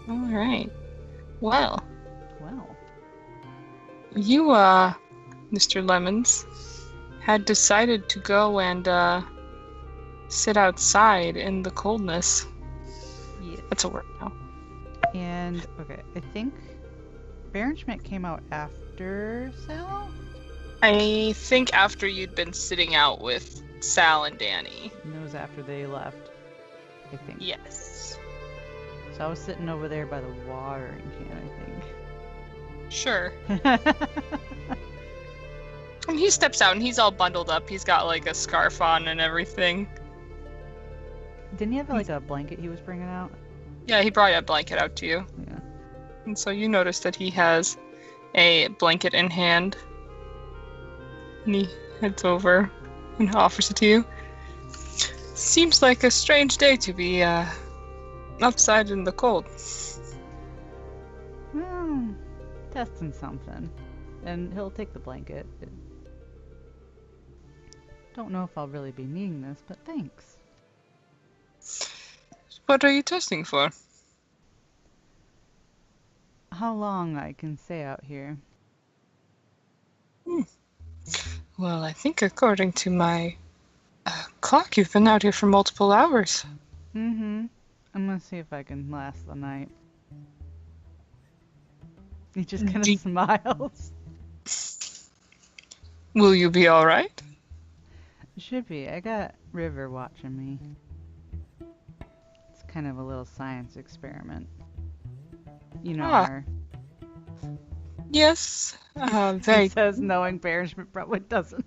All right. Well, Well, you, Mr. Lemons, had decided to go and sit outside in the coldness. yes. That's a word now. And okay, I think Baron Schmidt came out after Sal. I think after you'd been sitting out with Sal and Danny. And it was after they left, I think. Yes. So I was sitting over there by the watering Sure. can, I think. And he steps out and he's all bundled up. He's got like a scarf on and everything. Didn't he have like a blanket he was bringing out? Yeah, he brought a blanket out to you. Yeah. And so you notice that he has a blanket in hand. And he heads over and offers it to you. Seems like a strange day to be outside in the cold. Hmm, testing something. And he'll take the blanket. Don't know if I'll really be needing this, but thanks. What are you testing for? How long I can stay out here? Hmm. Well, I think according to my clock, you've been out here for multiple hours. Mm-hmm. I'm gonna see if I can last the night. He just kind of Do- smiles. Will you be all right? Should be. I got River watching me. It's kind of a little science experiment. You know Ah, her. yes. He Very. says knowing Berenschmidt probably doesn't.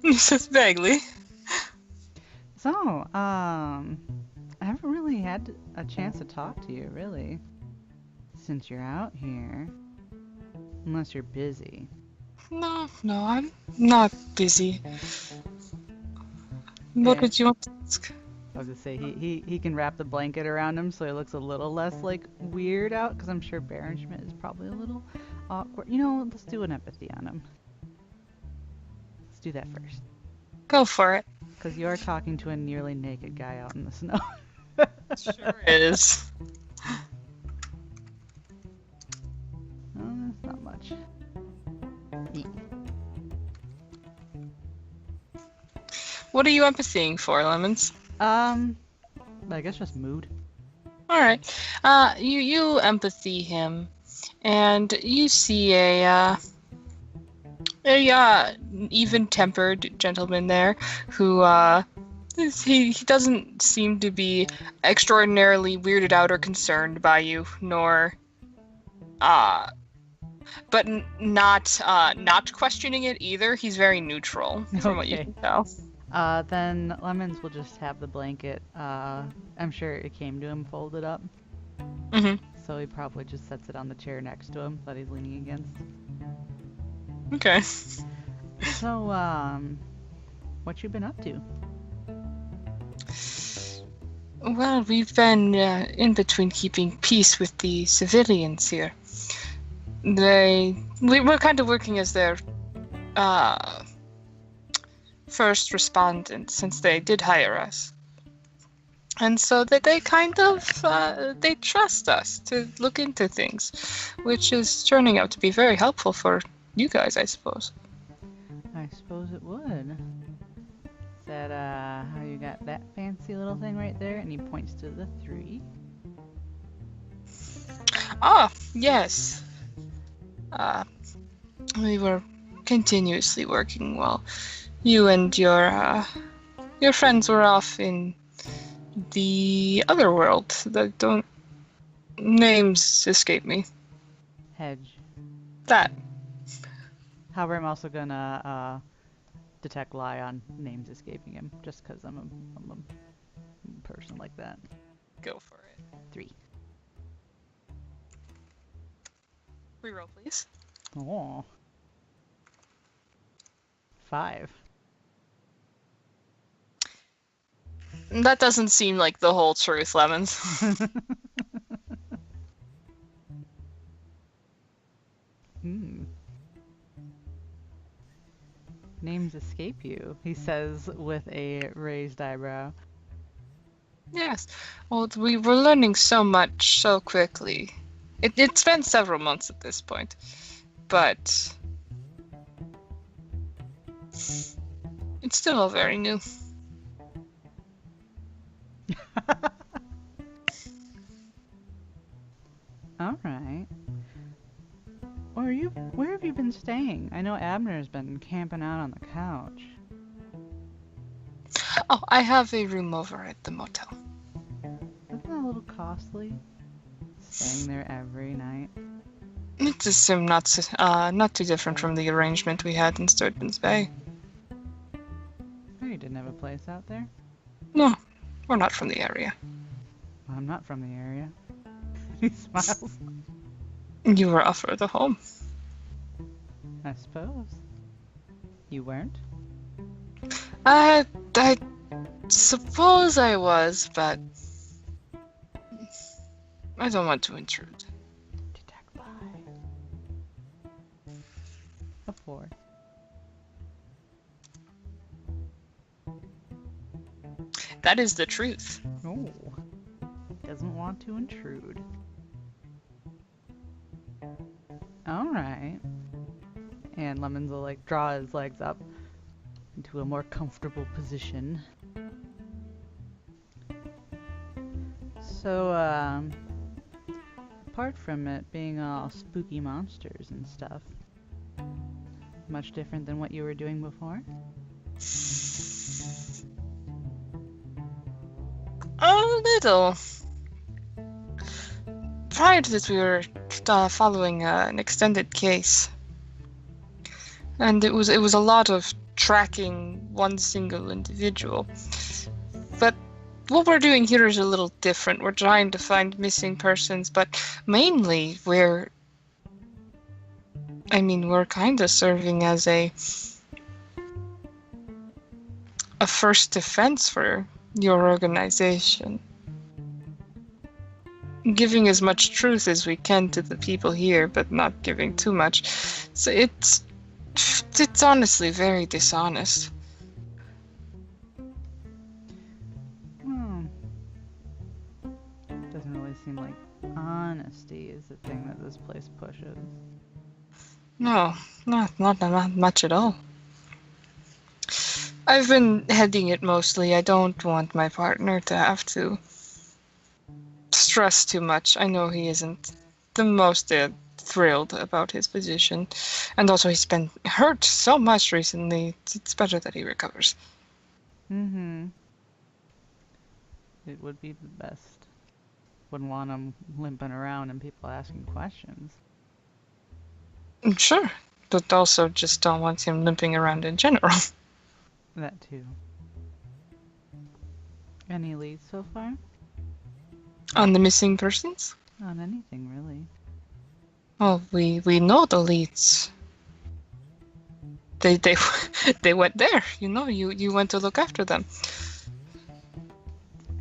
Just vaguely. So, I haven't really had a chance to talk to you, really, since you're out here. Unless you're busy. No, I'm not busy. What Okay. did you want to ask? I was gonna say he can wrap the blanket around him so he looks a little less like weird out because I'm sure Berenschmidt is probably a little awkward. You know, let's do an empathy on him. Let's do that first. Go for it. Because you're talking to a nearly naked guy out in the snow. Sure is. Oh, that's not much. What are you empathying for, Lemons? Um, I guess just mood. All right. You empathy him, and you see a even-tempered gentleman there who he doesn't seem to be extraordinarily weirded out or concerned by you, nor uh but not questioning it either. He's very neutral from what you Okay. can tell. Then Lemons will just have the blanket. I'm sure it came to him folded up. Hmm. So he probably just sets it on the chair next to him that he's leaning against. Okay. So, what you been up to? Well, we've been in between keeping peace with the civilians here. We're kind of working as their uh, first respondent since they did hire us. And so they kind of they trust us to look into things, which is turning out to be very helpful for you guys, I suppose. I suppose it would. Is that, how you got that fancy little thing right there? And he points to the 3. Ah, yes. Uh, we were continuously working while you and your friends were off in the other world. That don't names escape me. Hedge. That. However, I'm also gonna, detect lie on names escaping him, just because I'm a person like that. Go for it. 3. Reroll, please. Oh. 5. That doesn't seem like the whole truth, Lemons. Hmm. Names escape you, he says with a raised eyebrow. Yes. Well, we were learning so much so quickly. It's been several months at this point, but it's still all very new. All right. Where have you been staying? I know Abner's been camping out on the couch. Oh, I have a room over at the motel. Isn't that a little costly? Staying there every night. It just seemed not too different from the arrangement we had in Sturgeon's Bay. Oh, you didn't have a place out there? No, we're not from the area. Well, I'm not from the area. He smiles. You were offered a home. I suppose. You weren't? I suppose I was, but I don't want to intrude. Detect by. A 4. That is the truth. Oh. Doesn't want to intrude. Alright. And Lemons will like draw his legs up into a more comfortable position. So, apart from it being all spooky monsters and stuff, much different than what you were doing before? A little. Prior to this, we were following an extended case, and it was a lot of tracking one single individual. But what we're doing here is a little different. We're trying to find missing persons, but mainly we're kind of serving as a first defense for your organization. Giving as much truth as we can to the people here, but not giving too much. So it's honestly very dishonest. Doesn't really seem like honesty is the thing that this place pushes. No, not much at all. I've been heading it mostly. I don't want my partner to have to stress too much. I know he isn't the most thrilled about his position, and also he's been hurt so much recently. It's better that he recovers. Mm-hmm. It would be the best. Wouldn't want him limping around and people asking questions. Sure, but also just don't want him limping around in general. That too. Any leads so far? On the missing persons? On anything, really. Well, we know the leads. They they went there. You know, you went to look after them.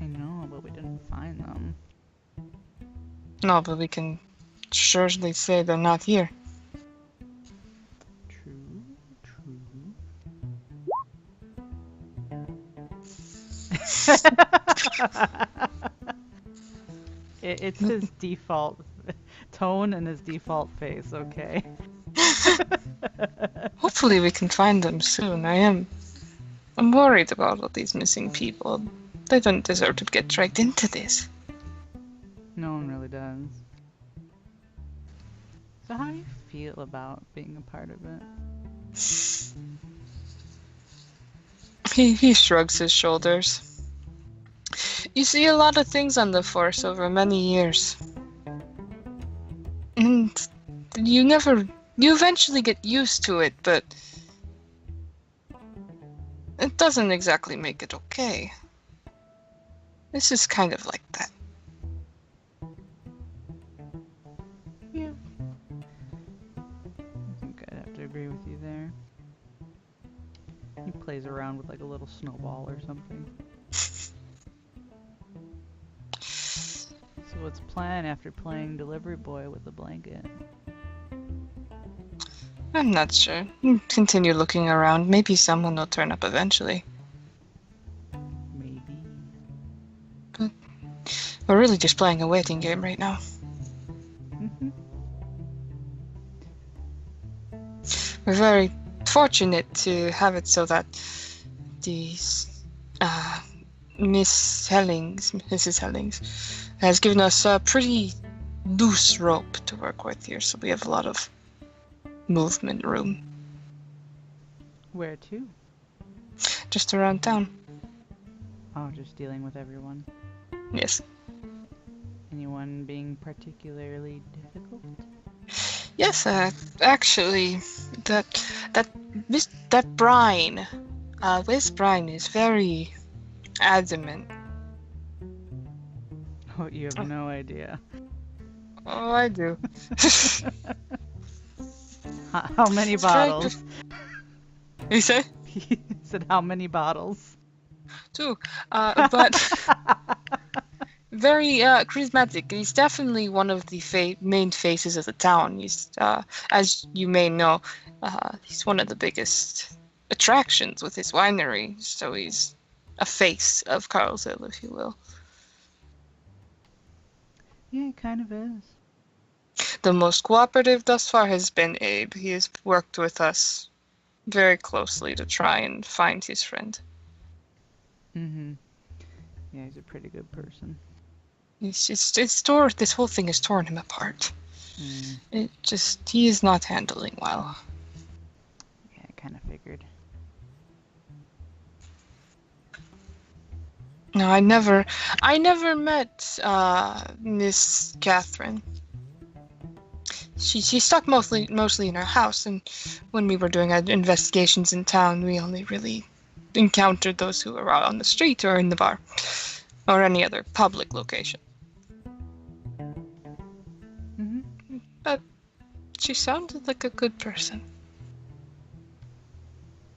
I know, but we didn't find them. No, but we can surely say they're not here. True. It's his default tone and his default face, okay? Hopefully we can find them soon. I'm worried about all these missing people. They don't deserve to get dragged into this. No one really does. So how do you feel about being a part of it? He shrugs his shoulders. You see a lot of things on the Force over many years. And you eventually get used to it, but it doesn't exactly make it okay. This is kind of like that. Yeah. I think I'd have to agree with you there. He plays around with like a little snowball or something. So what's the plan after playing delivery boy with a blanket? I'm not sure. Continue looking around. Maybe someone will turn up eventually. Maybe. But We're really just playing a waiting game right now. Mm-hmm. We're very fortunate to have it so that these Mrs. Hellings, has given us a pretty loose rope to work with here, so we have a lot of movement room Where to? just around town. Oh, just dealing with everyone. Yes. Anyone being particularly difficult? Yes, actually, that Brine, Liz Brine is very adamant. Oh, you have no idea. Oh, I do. How many bottles? You say? He said how many bottles? Two. But very charismatic. He's definitely one of the main faces of the town. He's, as you may know, he's one of the biggest attractions with his winery. So he's a face of Carlsville, if you will. Yeah, it kind of is. The most cooperative thus far has been Abe. He has worked with us very closely to try and find his friend. Mm-hmm. Yeah, he's a pretty good person. This whole thing has torn him apart. He is not handling well. Yeah, I kind of figured. No, I never met Miss Catherine. She stuck mostly in her house, and when we were doing our investigations in town, we only really encountered those who were out on the street or in the bar, or any other public location. Mm-hmm. But she sounded like a good person.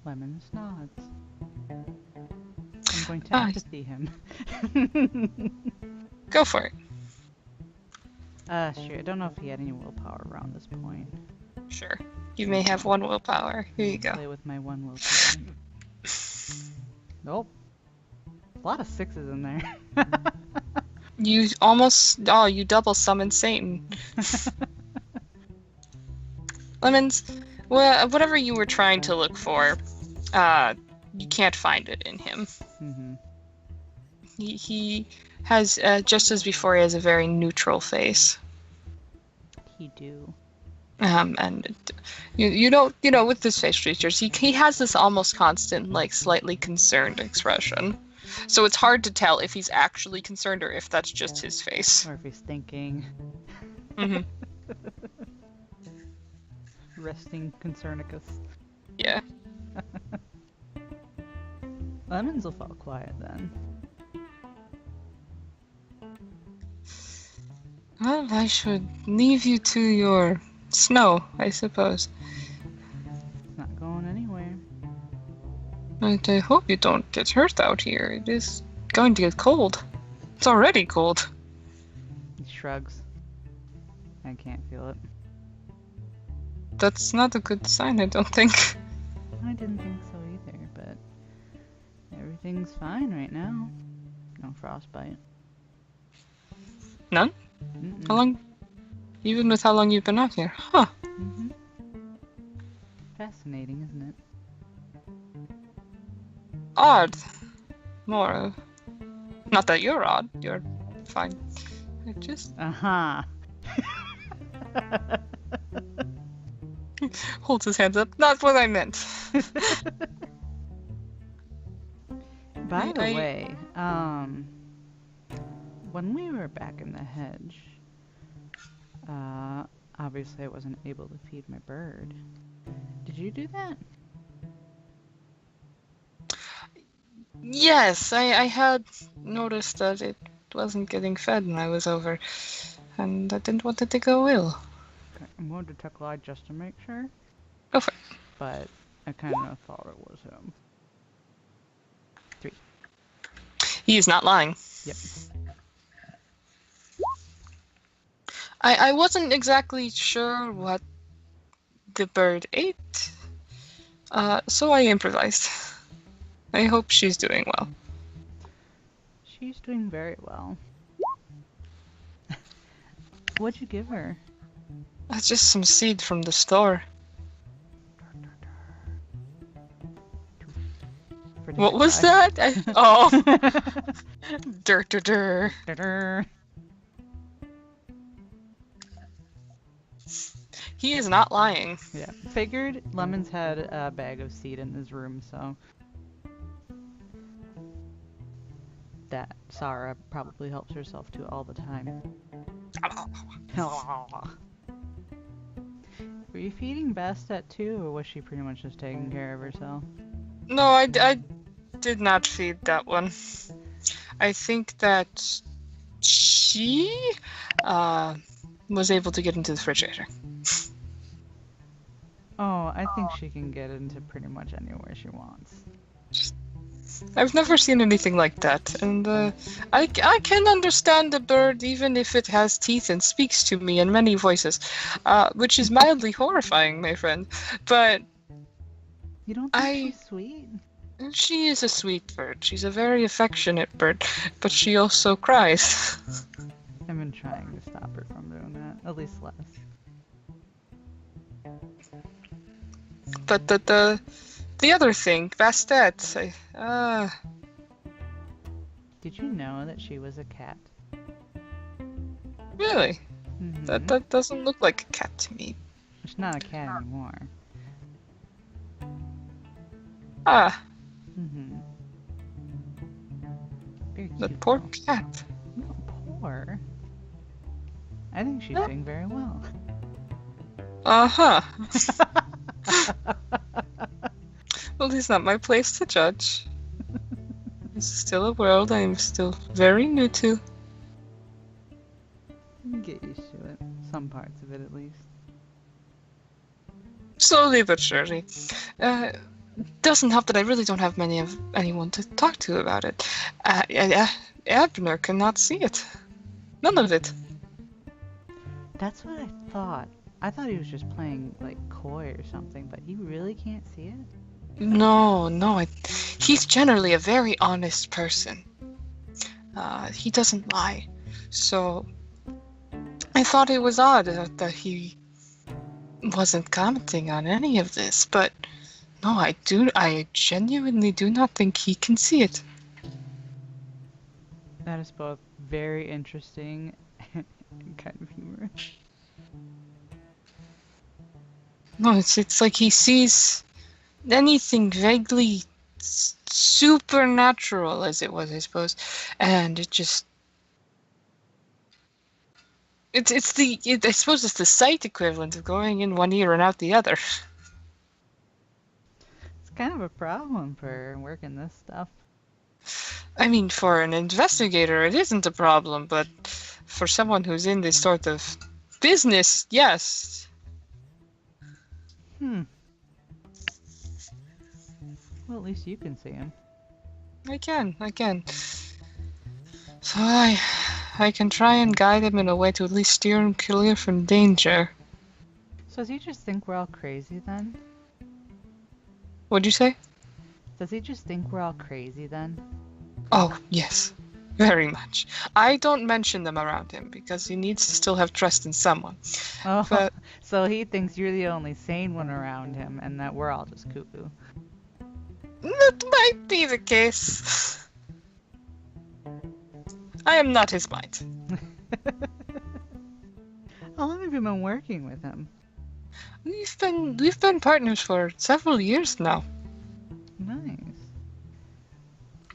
Lemons nods. I'm going to Ah. empathy him. Go for it. Sure. I don't know if he had any willpower around this point. Sure. You may have one willpower. Here you go. Play with my one willpower. Nope. A lot of sixes in there. You double summon Satan. Lemons, whatever you were trying to look for, you can't find it in him. Mm-hmm. He has, just as before, he has a very neutral face. He do. And you don't, with his face features, he has this almost constant, like, slightly concerned expression. So it's hard to tell if he's actually concerned or if that's just his face. Or if he's thinking. Mm-hmm. Resting Concernicus. Yeah. Lemons will fall quiet then. Well, I should leave you to your snow, I suppose. It's not going anywhere. But I hope you don't get hurt out here. It is going to get cold. It's already cold. He shrugs. I can't feel it. That's not a good sign, I don't think. I didn't think so either, but everything's fine right now. No frostbite. None? Mm-mm. How long? Even with how long you've been out here? Huh. Mm-hmm. Fascinating, isn't it? Odd. More. Not that you're odd. You're fine. It just Uh-huh. holds his hands up. Not what I meant. By the way, when we were back in the hedge, obviously I wasn't able to feed my bird. Did you do that? Yes, I had noticed that it wasn't getting fed when I was over, and I didn't want it to go ill. Okay, I'm going to check Clyde just to make sure, Go for it. but I kind of thought it was him. 3. He's not lying. Yep. I wasn't exactly sure what the bird ate, so I improvised. I hope she's doing well. She's doing very well. What'd you give her? Just some seed from the store. What was that? Oh. Dur, dur, dur. He is not lying. Yeah, figured Lemons had a bag of seed in his room, so that Sarah probably helps herself to all the time. Were you feeding Bastet too, or was she pretty much just taking care of herself? No, I did not feed that one. I think that she was able to get into the refrigerator. Oh, I think she can get into pretty much anywhere she wants. I've never seen anything like that, and I can understand a bird even if it has teeth and speaks to me in many voices, which is mildly horrifying, my friend. But you don't think she's sweet? She is a sweet bird. She's a very affectionate bird, but she also cries. I've been trying to stop her from doing that, at least less. But the other thing, Bastet, Did you know that she was a cat? Really? Mm-hmm. That doesn't look like a cat to me. She's not a cat anymore. Ah. Mm-hmm. Very cute. The poor though. cat. Not poor. I think she's doing very well. Uh-huh. Well, it's not my place to judge. It's still a world I'm still very new to. You can get used to it. Some parts of it, at least. Slowly but surely. Doesn't help that I really don't have anyone to talk to about it. Abner cannot see it. None of it. That's what I thought. I thought he was just playing, like, coy or something, but you really can't see it? No, he's generally a very honest person. He doesn't lie. So, I thought it was odd that he wasn't commenting on any of this, but no, I genuinely do not think he can see it. That is both very interesting and kind of humorous. No, it's like he sees anything vaguely supernatural, as it was, I suppose, and it just I suppose it's the sight equivalent of going in one ear and out the other. It's kind of a problem for working this stuff. I mean, for an investigator, it isn't a problem, but for someone who's in this sort of business, yes. Well, at least you can see him. I can. So I can try and guide him in a way to at least steer him clear from danger. So does he just think we're all crazy then? What'd you say? Does he just think we're all crazy then? Oh, yes. Very much. I don't mention them around him because he needs to still have trust in someone. Oh, but so he thinks you're the only sane one around him and that we're all just cuckoo. That might be the case. I am not his mate. How long have you been working with him? We've been partners for several years now. Nice.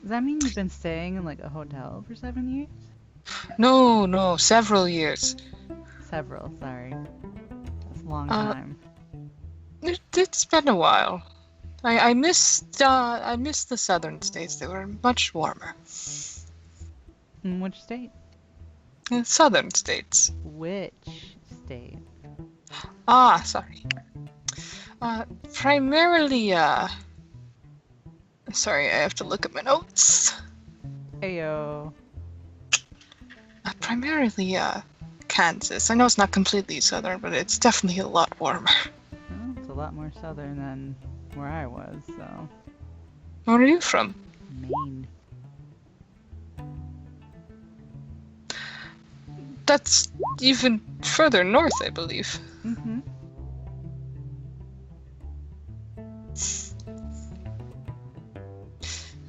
Does that mean you've been staying in like a hotel for 7 years? No, several years. Several, sorry. That's a long time. It's been a while. I missed the southern states. They were much warmer. In which state? Southern states. Which state? Ah, sorry. Primarily, sorry, I have to look at my notes. Ayo. Primarily, Kansas. I know it's not completely southern, but it's definitely a lot warmer. Well, it's a lot more southern than where I was, so. Where are you from? Maine. That's even further north, I believe. Mm-hmm.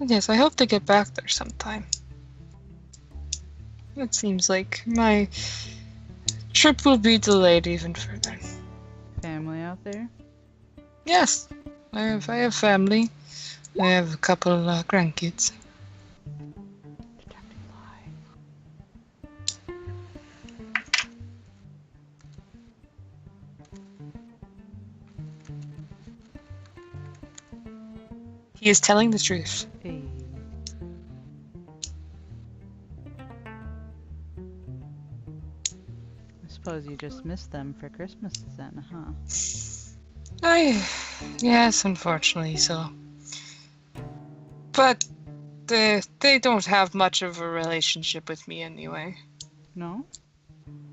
Yes, I hope to get back there sometime. It seems like my trip will be delayed even further. Family out there? Yes, I have family. I have a couple grandkids. Detecting lie. He is telling the truth. Hey. I suppose you just missed them for Christmas then, huh? Yes, unfortunately so. But they don't have much of a relationship with me anyway. No?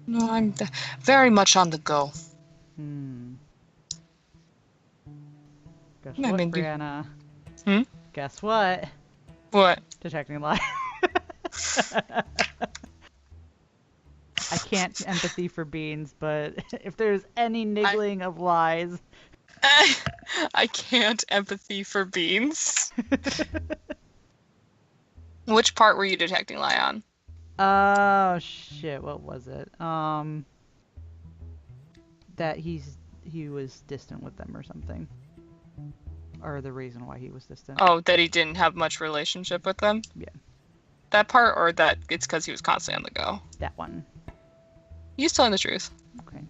No, I'm very much on the go. Hmm. Guess I what, mean, Brianna? Hmm? Guess what? What? Detecting lie. I can't empathy for beans, but if there's any niggling of lies. I can't empathy for beans. Which part were you detecting lie on? Oh shit, what was it? That he was distant with them or something. Or the reason why he was distant. Oh, that he didn't have much relationship with them? Yeah. That part, or that it's because he was constantly on the go? That one. He's telling the truth. Okay.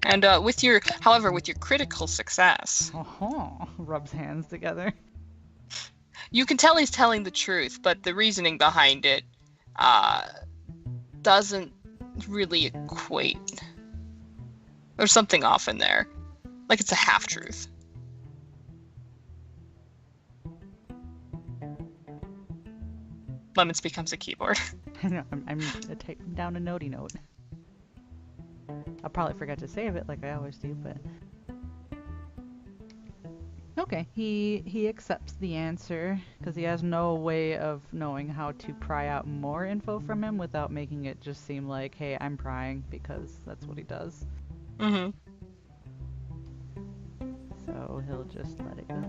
And however, with your critical success, Oh, rubs hands together. you can tell he's telling the truth, but the reasoning behind it doesn't really equate. There's something off in there. Like it's a half-truth. Lemons becomes a keyboard. I'm taking down a notey note. I'll probably forget to save it like I always do, but... Okay, he accepts the answer, because he has no way of knowing how to pry out more info from him without making it just seem like, hey, I'm prying, because that's what he does. Mm-hmm. So he'll just let it go.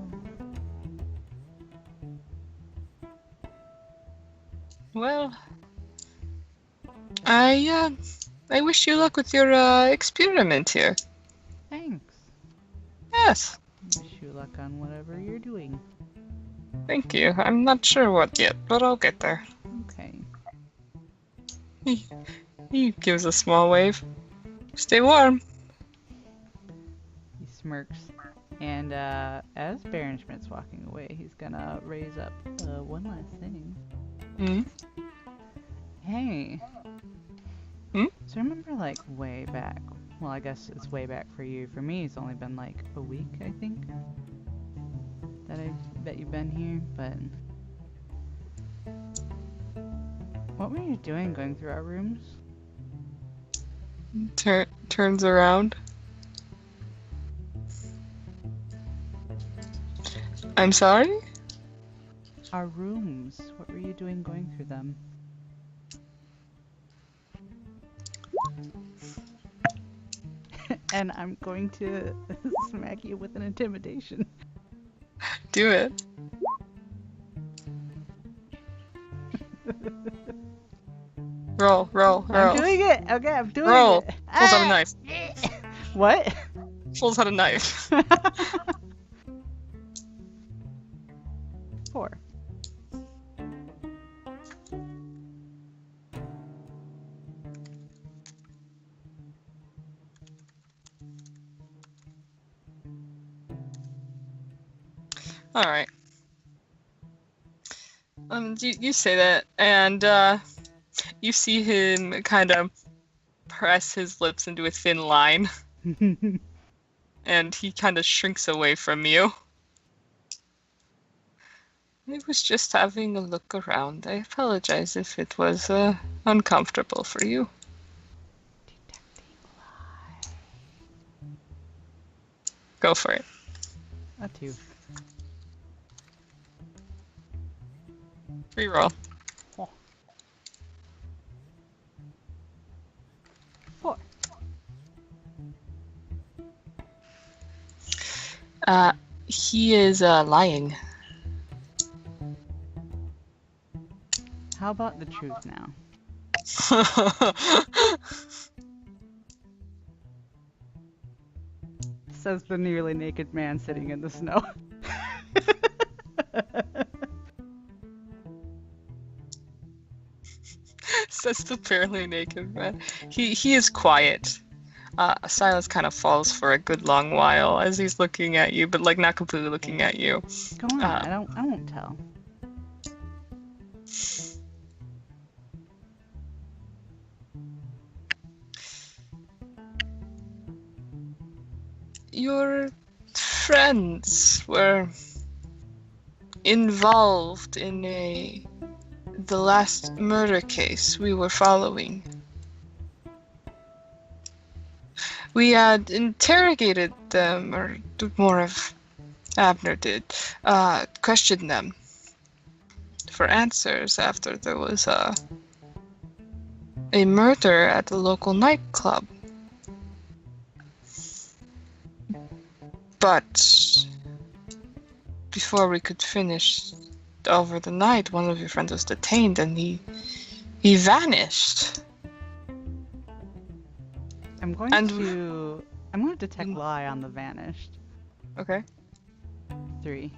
Well, I wish you luck with your experiment here. Thanks. Yes, Wish you luck on whatever you're doing. thank you. I'm not sure what yet, but I'll get there. Okay. He gives a small wave. Stay warm. He smirks. And as Baron Schmidt's walking away, he's gonna raise up one last thing. Hmm? Hey. Hmm? So remember, like, way back. Well, I guess it's way back for you. For me, it's only been like a week, I think, that you've been here. But what were you doing going through our rooms? Turns around. I'm sorry? Our rooms. What were you doing going through them? And I'm going to smack you with an intimidation. Do it. Roll. I'm doing it! Okay, I'm doing Roll. it! Pulls out a knife. What? Pulls out a knife. 4. Alright. You say that, and you see him kind of press his lips into a thin line, and he kind of shrinks away from you. I was just having a look around. I apologize if it was uncomfortable for you. Detecting lie. Go for it. A 2. Reroll. Oh. 4. He is lying. How about the truth now? Says the nearly naked man sitting in the snow. Says the barely naked man. He is quiet. Silence kind of falls for a good long while as he's looking at you, but like not completely looking at you. Go on, I won't tell. Your friends were involved in the last murder case we were following. We had interrogated them, or more of Abner did, questioned them for answers after there was a murder at the local nightclub. But before we could finish over the night, one of your friends was detained and he vanished. I'm going to detect lie on the vanished. Okay. 3.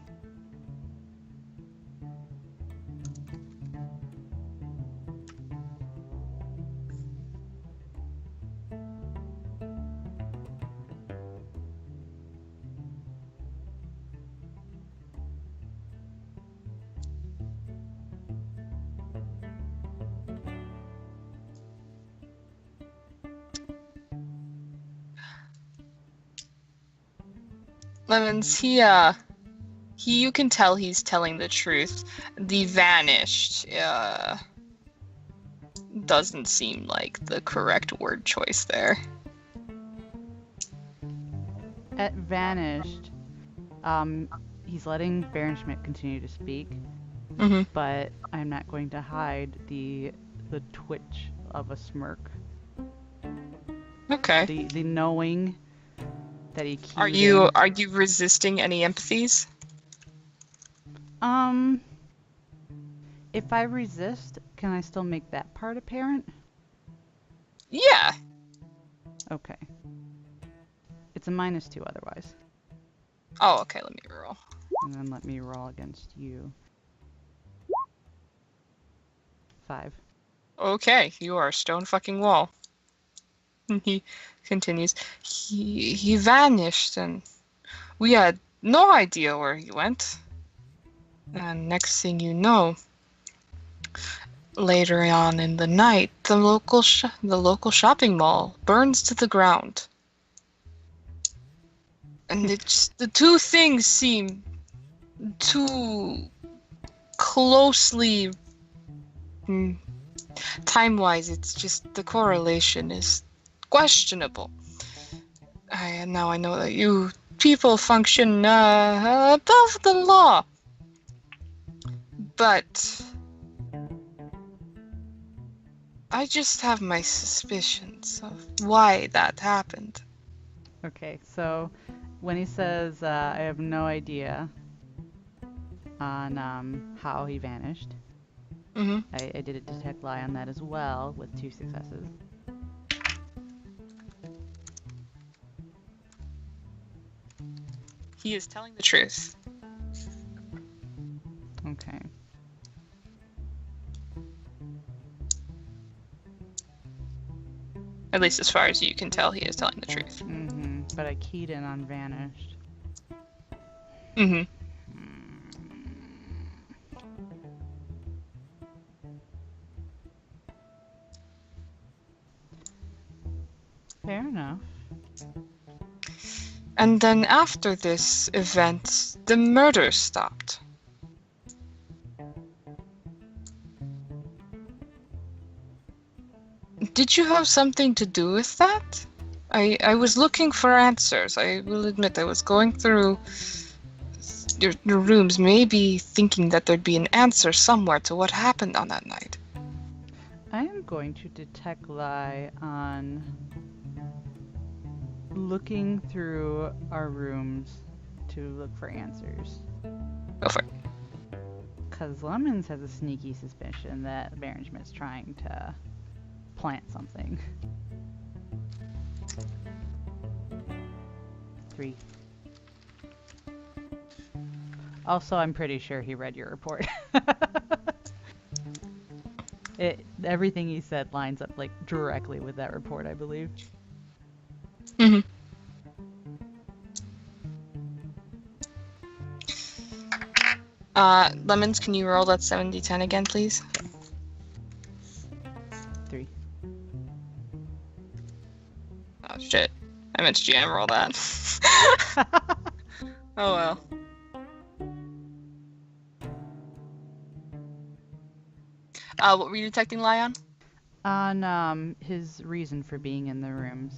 Lemons, you can tell he's telling the truth. The vanished, doesn't seem like the correct word choice there. At vanished, he's letting Baron Schmidt continue to speak, but I'm not going to hide the twitch of a smirk. Okay. The knowing that he keeps. Are you resisting any empathies? If I resist, can I still make that part apparent? Yeah. Okay. It's a -2 otherwise. Oh, okay, let me roll. And then let me roll against you. 5. Okay, you are a stone fucking wall. He continues. He vanished and we had no idea where he went. And next thing you know, later on in the night, the local shopping mall burns to the ground. And the two things seem too closely time-wise. It's just the correlation is questionable. Now I know that you people function above the law. But I just have my suspicions of why that happened. Okay, so when he says, I have no idea on how he vanished, I did a detect lie on that as well with 2 successes. He is telling the truth. Okay. At least as far as you can tell, he is telling the truth. But I keyed in on vanished. Fair enough. And then after this event, the murder stopped. Did you have something to do with that? I was looking for answers. I will admit I was going through your rooms, maybe thinking that there'd be an answer somewhere to what happened on that night. I am going to detect lie on looking through our rooms to look for answers. Go for it. Because Lemons has a sneaky suspicion that Berenschmidt's trying to plant something. 3. Also, I'm pretty sure he read your report. Everything he said lines up like directly with that report, I believe. Mm-hmm. Lemons, can you roll that 7d10 again, please? 3. Oh, shit. I meant to GM roll that. Oh, well. What were you detecting lie on? On his reason for being in the rooms.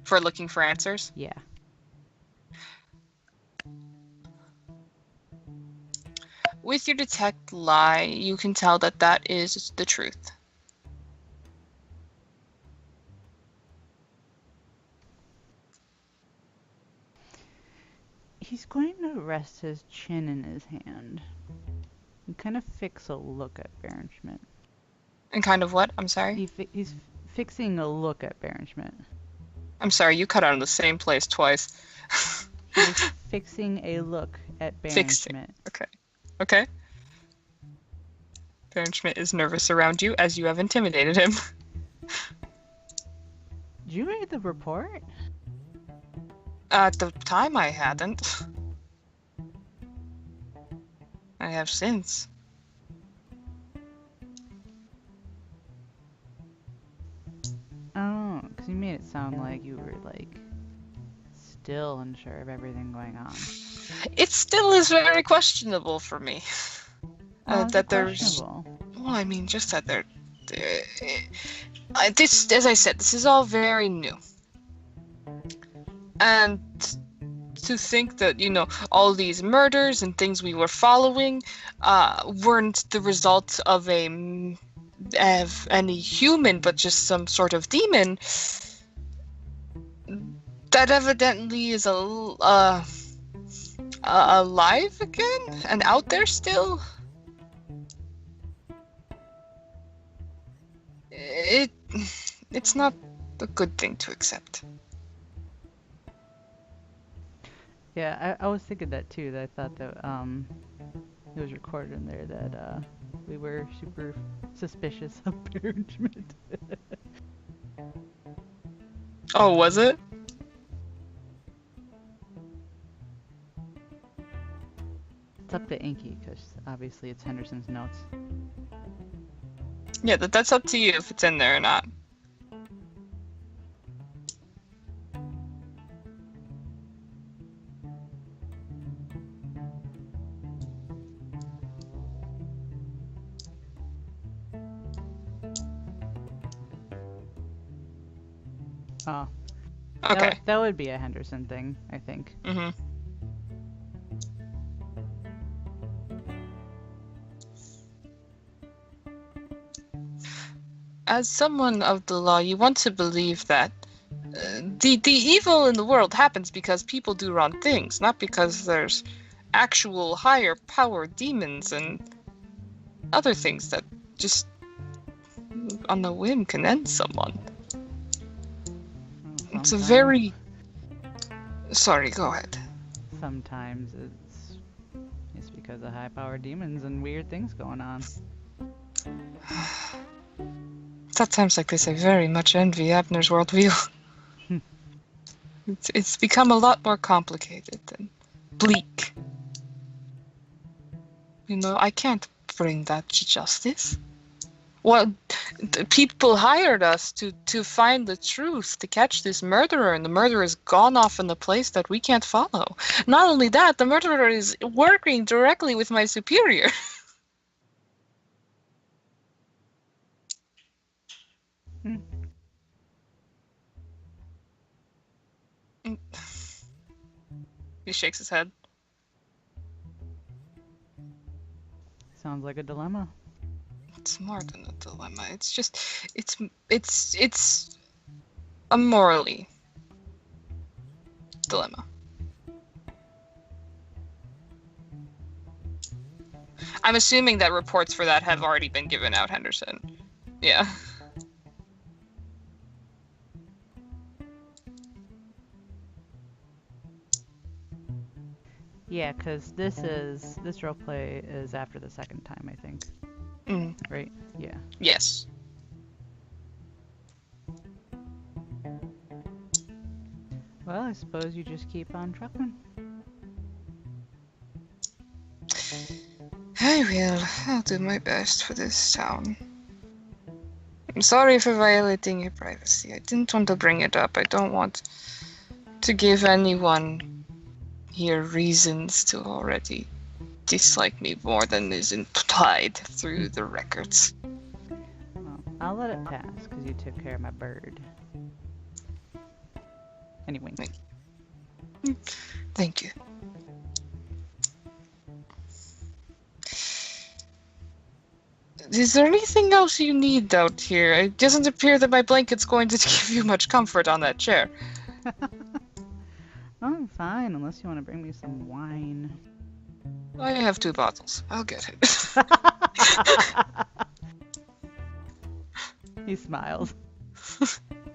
For looking for answers? Yeah. With your detect lie, you can tell that that is the truth. He's going to rest his chin in his hand and kind of fix a look at Berenschmidt. And kind of what? I'm sorry? He's fixing a look at Berenschmidt. I'm sorry, you cut out in the same place twice. He's fixing a look at Berenschmidt. Okay. Berenschmidt is nervous around you as you have intimidated him. Did you read the report? At the time, I hadn't. I have since. Oh, because you made it sound like you were, like, still unsure of everything going on. It still is very questionable for me. That there's... questionable? Well, I mean, just that there... This, as I said, this is all very new. And to think that, you know, all these murders and things we were following weren't the result of any human, but just some sort of demon, that evidently is alive again and out there still. It's not a good thing to accept. Yeah, I was thinking that too. That I thought that it was recorded in there that we were super suspicious of Berenschmidt. Oh, was it? It's up to Inky because obviously it's Henderson's notes. Yeah, that's up to you if it's in there or not. Oh. Okay. That would be a Henderson thing, I think. Mm-hmm. As someone of the law, you want to believe that the evil in the world happens because people do wrong things, not because there's actual higher power demons and other things that just on a whim can end someone. It's a very... Sorry, go ahead. Sometimes it's because of high-powered demons and weird things going on. At times like this, I very much envy Abner's worldview. It's become a lot more complicated and bleak. You know, I can't bring that to justice. Well, people hired us to find the truth, to catch this murderer, and the murderer is gone off in a place that we can't follow. Not only that, the murderer is working directly with my superior. He shakes his head. Sounds like a dilemma. it's more than a dilemma. It's just, it's a morally dilemma. I'm assuming that reports for that have already been given out, Henderson. Yeah. Yeah, because this roleplay is after the second time, I think. Mm. Right? Yeah. Yes. Well, I suppose you just keep on trucking. I will. I'll do my best for this town. I'm sorry for violating your privacy. I didn't want to bring it up. I don't want to give anyone here reasons to already dislike me more than is implied through the records. Well, I'll let it pass because you took care of my bird. Anyway. Thank you. Is there anything else you need out here? It doesn't appear that my blanket's going to give you much comfort on that chair. I'm fine, unless you want to bring me some wine. I have 2 bottles. I'll get it. He smiles.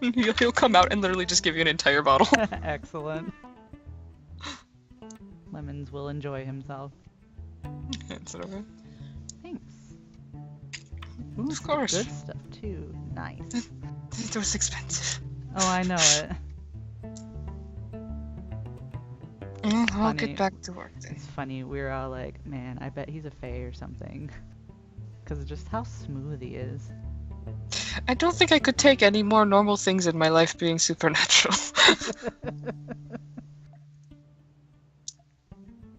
He'll come out and literally just give you an entire bottle. Excellent. Lemons will enjoy himself. Is it okay? Thanks. Ooh, Of course. Good stuff too. Nice. It was expensive. Oh, I know it. I'll funny. get back to work then. It's funny. We were all like, man, I bet he's a fae or something. Because of just how smooth he is. I don't think I could take any more normal things in my life being supernatural.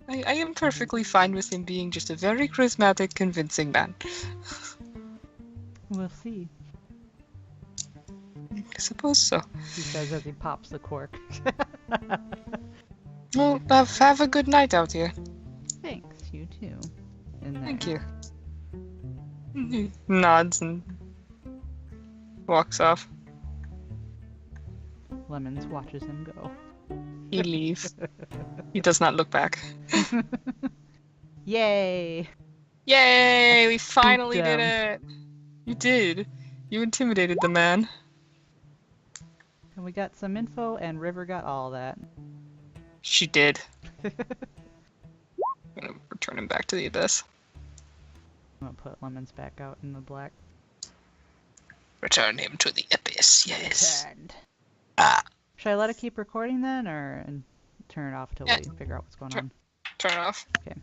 I am perfectly fine with him being just a very charismatic, convincing man. We'll see. I suppose so. He says as he pops the cork. Well, have a good night out here. Thanks, you too. In there. Thank you. He nods and walks off. Lemons watches him go. He leaves. He does not look back. Yay! Yay! We finally Spooked did him. it! You did. You intimidated the man. And we got some info, and River got all that. She did. I'm gonna return him back to the abyss. I'm gonna put Lemons back out in the black. Return him to the abyss, yes. Returned. Ah. Should I let it keep recording then, or turn it off till Yeah. we figure out what's going Turn- on? Turn it off. Okay.